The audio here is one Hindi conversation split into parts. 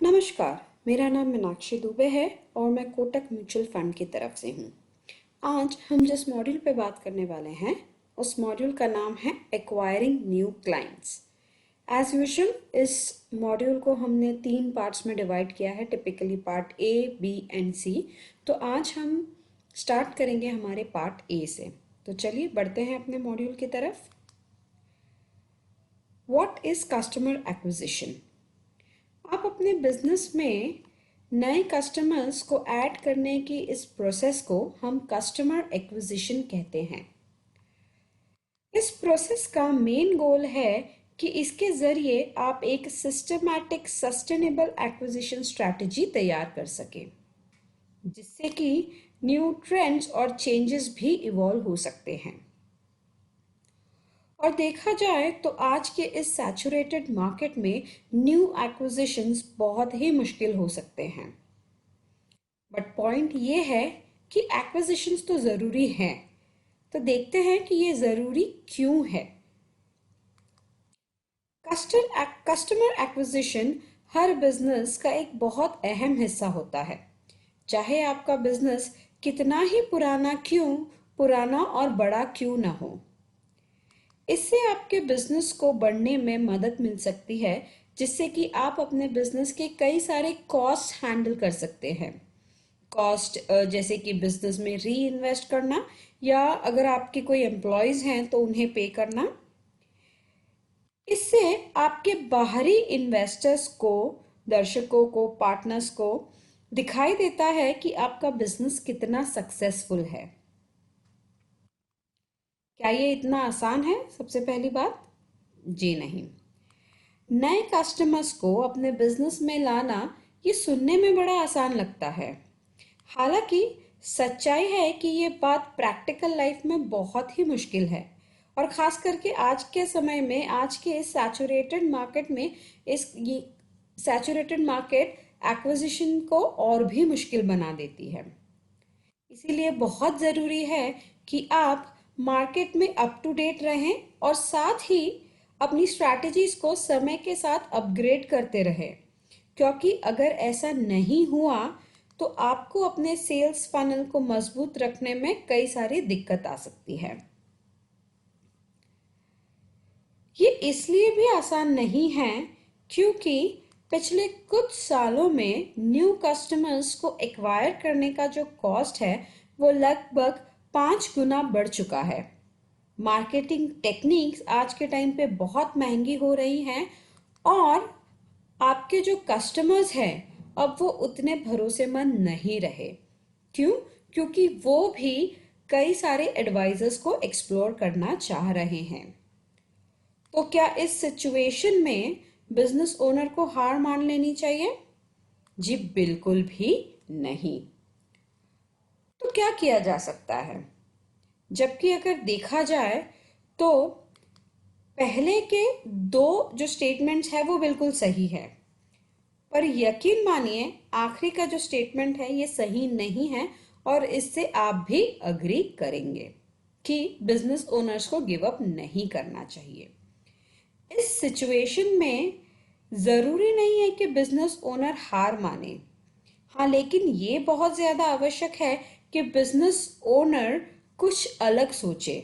नमस्कार, मेरा नाम मीनाक्षी दुबे है और मैं कोटक म्यूचुअल फंड की तरफ से हूँ। आज हम जिस मॉड्यूल पे बात करने वाले हैं, उस मॉड्यूल का नाम है acquiring new clients. As usual इस मॉड्यूल को हमने 3 पार्ट्स में डिवाइड किया है, typically part A, B and C. तो आज हम स्टार्ट करेंगे हमारे पार्ट ए से। तो चलिए बढ़ते हैं अपने मॉड्यूल की तरफ। What is customer acquisition? आप अपने बिजनेस में नए कस्टमर्स को ऐड करने की इस प्रोसेस को हम कस्टमर एक्विजिशन कहते हैं। इस प्रोसेस का मेन गोल है कि इसके ज़रिए आप एक सिस्टमैटिक सस्टेनेबल एक्विजिशन स्ट्रैटेजी तैयार कर सकें, जिससे कि न्यू ट्रेंड्स और चेंजेस भी इवॉल्व हो सकते हैं। और देखा जाए तो आज के इस सैचुरेटेड मार्केट में न्यू एक्विजिशंस बहुत ही मुश्किल हो सकते हैं। बट पॉइंट ये है कि एक्विजिशंस तो ज़रूरी हैं। तो देखते हैं कि ये ज़रूरी क्यों है। कस्टमर एक्विजिशन हर बिजनेस का एक बहुत अहम हिस्सा होता है, चाहे आपका बिजनेस कितना ही पुराना और बड़ा क्यों ना हो। इससे आपके बिजनेस को बढ़ने में मदद मिल सकती है, जिससे कि आप अपने बिजनेस के कई सारे कॉस्ट हैंडल कर सकते हैं। कॉस्ट जैसे कि बिजनेस में री इन्वेस्ट करना, या अगर आपके कोई एम्प्लॉयज हैं तो उन्हें पे करना। इससे आपके बाहरी इन्वेस्टर्स को, दर्शकों को, पार्टनर्स को दिखाई देता है कि आपका बिजनेस कितना सक्सेसफुल है। क्या ये इतना आसान है? सबसे पहली बात, जी नहीं। नए कस्टमर्स को अपने बिजनेस में लाना ये सुनने में बड़ा आसान लगता है। हालांकि सच्चाई है कि ये बात प्रैक्टिकल लाइफ में बहुत ही मुश्किल है, और ख़ास करके आज के समय में, आज के इस सैचुरेटेड मार्केट में, इस ये सैचुरेटेड मार्केट एक्विजिशन को और भी मुश्किल बना देती है। इसीलिए बहुत ज़रूरी है कि आप मार्केट में अप टू डेट रहें और साथ ही अपनी स्ट्रैटेजीज को समय के साथ अपग्रेड करते रहें, क्योंकि अगर ऐसा नहीं हुआ तो आपको अपने सेल्स फनल को मजबूत रखने में कई सारी दिक्कत आ सकती है। ये इसलिए भी आसान नहीं है क्योंकि पिछले कुछ सालों में न्यू कस्टमर्स को एक्वायर करने का जो कॉस्ट है वो लगभग 5 गुना बढ़ चुका है। मार्केटिंग टेक्निक्स आज के टाइम पे बहुत महंगी हो रही हैं, और आपके जो कस्टमर्स हैं अब वो उतने भरोसेमंद नहीं रहे। क्यों? क्योंकि वो भी कई सारे एडवाइजर्स को एक्सप्लोर करना चाह रहे हैं। तो क्या इस सिचुएशन में बिजनेस ओनर को हार मान लेनी चाहिए? जी बिल्कुल भी नहीं। तो क्या किया जा सकता है? जबकि अगर देखा जाए तो पहले के 2 जो स्टेटमेंट्स है वो बिल्कुल सही है, पर यकीन मानिए आखिरी का जो स्टेटमेंट है ये सही नहीं है, और इससे आप भी अग्री करेंगे कि बिजनेस ओनर्स को गिव अप नहीं करना चाहिए। इस सिचुएशन में ज़रूरी नहीं है कि बिजनेस ओनर हार माने। हाँ, लेकिन ये बहुत ज़्यादा आवश्यक है कि बिजनेस ओनर कुछ अलग सोचे।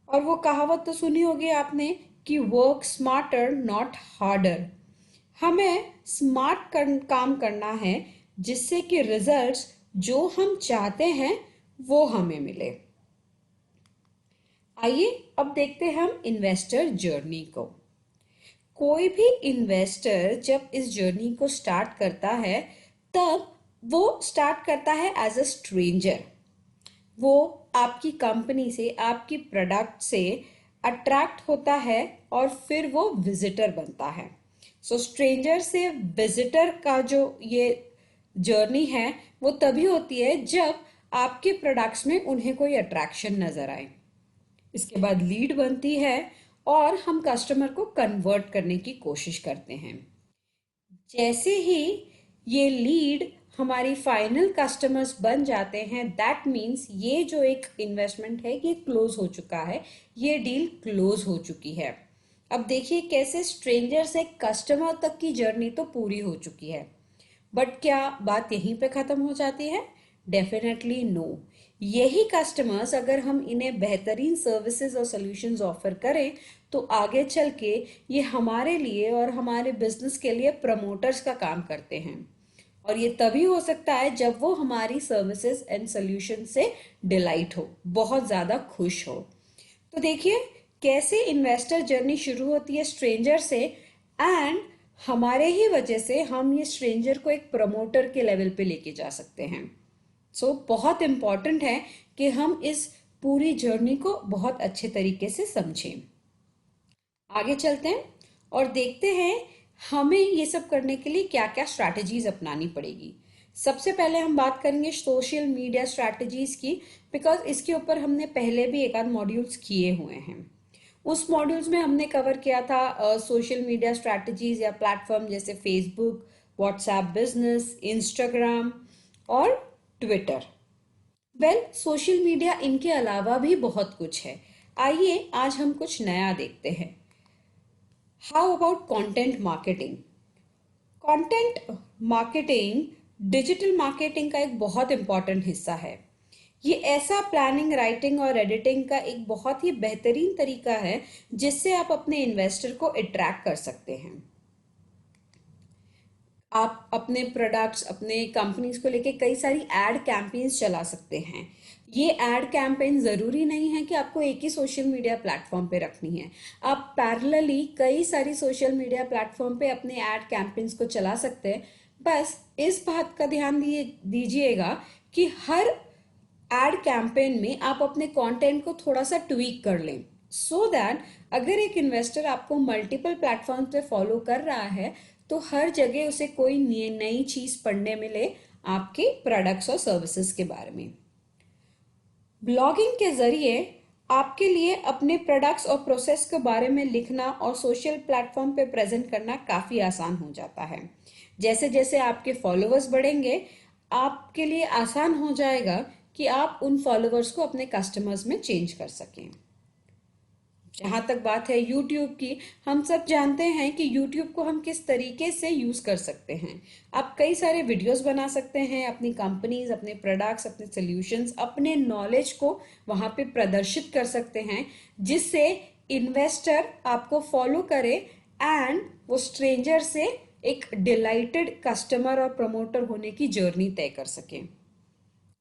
और वो कहावत तो सुनी होगी आपने कि वर्क स्मार्टर नॉट हार्डर। हमें काम करना है, जिससे कि रिजल्ट्स जो हम चाहते हैं वो हमें मिले। आइए अब देखते हैं हम इन्वेस्टर जर्नी को। कोई भी इन्वेस्टर जब इस जर्नी को स्टार्ट करता है तब वो स्टार्ट करता है एज अ स्ट्रेंजर। वो आपकी कंपनी से, आपकी प्रोडक्ट से अट्रैक्ट होता है और फिर वो विजिटर बनता है। सो स्ट्रेंजर से विजिटर का जो ये जर्नी है वो तभी होती है जब आपके प्रोडक्ट्स में उन्हें कोई अट्रैक्शन नजर आए। इसके बाद लीड बनती है और हम कस्टमर को कन्वर्ट करने की कोशिश करते हैं। जैसे ही ये लीड हमारी फाइनल कस्टमर्स बन जाते हैं, दैट मीन्स ये जो एक इन्वेस्टमेंट है ये क्लोज हो चुका है, ये डील क्लोज हो चुकी है। अब देखिए कैसे स्ट्रेंजर से कस्टमर तक की जर्नी तो पूरी हो चुकी है, बट क्या बात यहीं पे खत्म हो जाती है? Definitely no. यही कस्टमर्स अगर हम इन्हें बेहतरीन सर्विसेज और सॉल्यूशंस ऑफर करें तो आगे चल के ये हमारे लिए और हमारे बिजनेस के लिए प्रमोटर्स का काम करते हैं। और ये तभी हो सकता है जब वो हमारी सर्विसेज एंड सॉल्यूशन से डिलाइट हो, बहुत ज़्यादा खुश हो। तो देखिए कैसे इन्वेस्टर जर्नी शुरू होती है स्ट्रेंजर से, एंड हमारे ही वजह से हम ये स्ट्रेंजर को एक प्रमोटर के लेवल पे लेके जा सकते हैं। बहुत इंपॉर्टेंट है कि हम इस पूरी जर्नी को बहुत अच्छे तरीके से समझें। आगे चलते हैं और देखते हैं हमें ये सब करने के लिए क्या क्या स्ट्रैटेजीज अपनानी पड़ेगी। सबसे पहले हम बात करेंगे सोशल मीडिया स्ट्रैटेजीज की, बिकॉज इसके ऊपर हमने पहले भी एक आध मॉड्यूल्स किए हुए हैं। उस मॉड्यूल्स में हमने कवर किया था सोशल मीडिया स्ट्रैटेजीज या प्लेटफॉर्म जैसे फेसबुक, व्हाट्सएप बिजनेस, इंस्टाग्राम और ट्विटर। सोशल मीडिया इनके अलावा भी बहुत कुछ है। आइए आज हम कुछ नया देखते हैं। How about content marketing? Content marketing digital marketing का एक बहुत इंपॉर्टेंट हिस्सा है। ये ऐसा प्लानिंग, राइटिंग और एडिटिंग का एक बहुत ही बेहतरीन तरीका है जिससे आप अपने इन्वेस्टर को अट्रैक्ट कर सकते हैं। आप अपने प्रोडक्ट्स, अपने कंपनीज को लेके कई सारी एड कैंपेन्स चला सकते हैं। ये एड कैंपेन ज़रूरी नहीं है कि आपको एक ही सोशल मीडिया प्लेटफॉर्म पे रखनी है। आप पैरेलली कई सारी सोशल मीडिया प्लेटफॉर्म पे अपने एड कैंपेन्स को चला सकते हैं। बस इस बात का ध्यान दीजिएगा कि हर एड कैंपेन में आप अपने कंटेंट को थोड़ा सा ट्वीक कर लें, सो दैट अगर एक इन्वेस्टर आपको मल्टीपल प्लेटफॉर्म पे फॉलो कर रहा है तो हर जगह उसे कोई नई चीज पढ़ने मिले आपके प्रोडक्ट्स और सर्विसेज के बारे में। ब्लॉगिंग के जरिए आपके लिए अपने प्रोडक्ट्स और प्रोसेस के बारे में लिखना और सोशल प्लेटफॉर्म पे प्रेजेंट करना काफ़ी आसान हो जाता है। जैसे जैसे आपके फॉलोअर्स बढ़ेंगे आपके लिए आसान हो जाएगा कि आप उन फॉलोअर्स को अपने कस्टमर्स में चेंज कर सकें। जहाँ तक बात है यूट्यूब की, हम सब जानते हैं कि यूट्यूब को हम किस तरीके से यूज़ कर सकते हैं। आप कई सारे वीडियोस बना सकते हैं, अपनी कंपनीज, अपने प्रोडक्ट्स, अपने सॉल्यूशंस, अपने नॉलेज को वहाँ पे प्रदर्शित कर सकते हैं जिससे इन्वेस्टर आपको फॉलो करे एंड वो स्ट्रेंजर से एक डिलाइटेड कस्टमर और प्रमोटर होने की जर्नी तय कर सकें।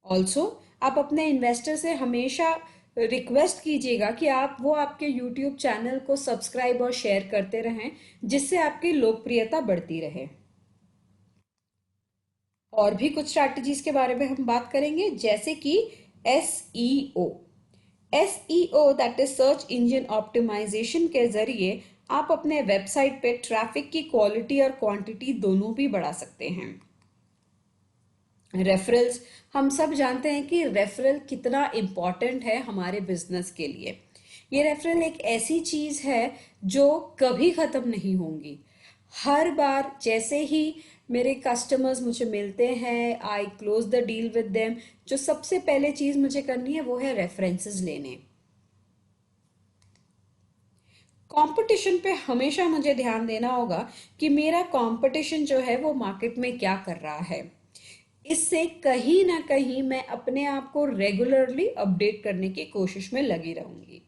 ऑल्सो आप अपने इन्वेस्टर से हमेशा रिक्वेस्ट कीजिएगा कि वो आपके यूट्यूब चैनल को सब्सक्राइब और शेयर करते रहें जिससे आपकी लोकप्रियता बढ़ती रहे। और भी कुछ स्ट्रैटेजीज के बारे में हम बात करेंगे जैसे कि SEO। SEO that is search engine optimisation के जरिए आप अपने वेबसाइट पे ट्रैफिक की क्वालिटी और क्वांटिटी दोनों भी बढ़ा सकते हैं। रेफरल्स, हम सब जानते हैं कि रेफरल कितना इम्पॉर्टेंट है हमारे बिजनेस के लिए। ये रेफरल एक ऐसी चीज है जो कभी खत्म नहीं होंगी। हर बार जैसे ही मेरे कस्टमर्स मुझे मिलते हैं, आई close the deal with them, जो सबसे पहले चीज मुझे करनी है वो है रेफरेंसेस लेने। कंपटीशन पे हमेशा मुझे ध्यान देना होगा कि मेरा कंपटीशन जो है वो मार्केट में क्या कर रहा है। इससे कहीं ना कहीं मैं अपने आप को रेगुलरली अपडेट करने की कोशिश में लगी रहूंगी।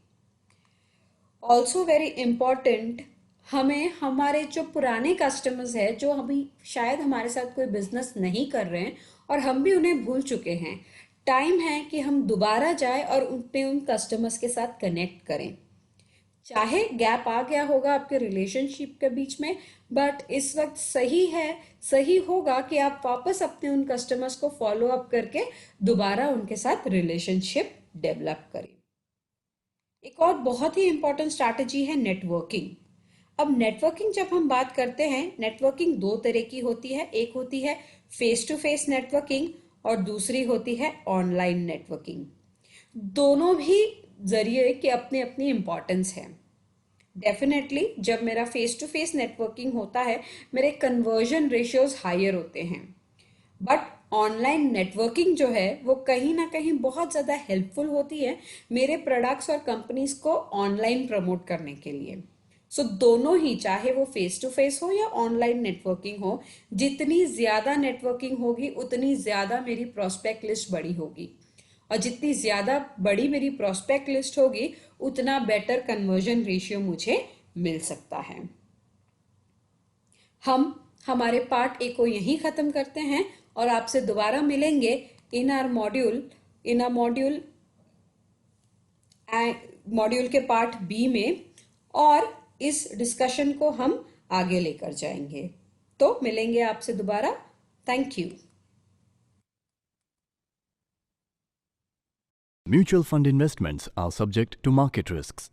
ऑल्सो वेरी इम्पॉर्टेंट, हमें हमारे जो पुराने कस्टमर्स हैं जो अभी शायद हमारे साथ कोई बिजनेस नहीं कर रहे हैं और हम भी उन्हें भूल चुके हैं, टाइम है कि हम दोबारा जाएं और उन कस्टमर्स के साथ कनेक्ट करें। चाहे गैप आ गया होगा आपके रिलेशनशिप के बीच में, बट इस वक्त सही होगा कि आप वापस अपने उन कस्टमर्स को फॉलो अप करके दोबारा उनके साथ रिलेशनशिप डेवलप करें। एक और बहुत ही इंपॉर्टेंट स्ट्रैटेजी है नेटवर्किंग। अब नेटवर्किंग जब हम बात करते हैं, नेटवर्किंग दो तरह की होती है। एक होती है फेस टू फेस नेटवर्किंग और दूसरी होती है ऑनलाइन नेटवर्किंग। दोनों भी जरिए के अपने अपनी इंपॉर्टेंस है। डेफिनेटली जब मेरा फेस टू फेस नेटवर्किंग होता है मेरे कन्वर्जन रेशियोज हायर होते हैं, बट ऑनलाइन नेटवर्किंग जो है वो कहीं ना कहीं बहुत ज़्यादा हेल्पफुल होती है मेरे प्रोडक्ट्स और कंपनीज को ऑनलाइन प्रमोट करने के लिए। सो दोनों ही, चाहे वो फेस टू फेस हो या ऑनलाइन नेटवर्किंग हो, जितनी ज्यादा नेटवर्किंग होगी उतनी ज्यादा मेरी प्रोस्पेक्ट लिस्ट बड़ी होगी, और जितनी ज्यादा बड़ी मेरी प्रोस्पेक्ट लिस्ट होगी उतना बेटर कन्वर्जन रेशियो मुझे मिल सकता है। हम हमारे पार्ट ए को यहीं खत्म करते हैं और आपसे दोबारा मिलेंगे इन आर मॉड्यूल मॉड्यूल के पार्ट बी में, और इस डिस्कशन को हम आगे लेकर जाएंगे। तो मिलेंगे आपसे दोबारा। Thank you. Mutual fund investments are subject to market risks.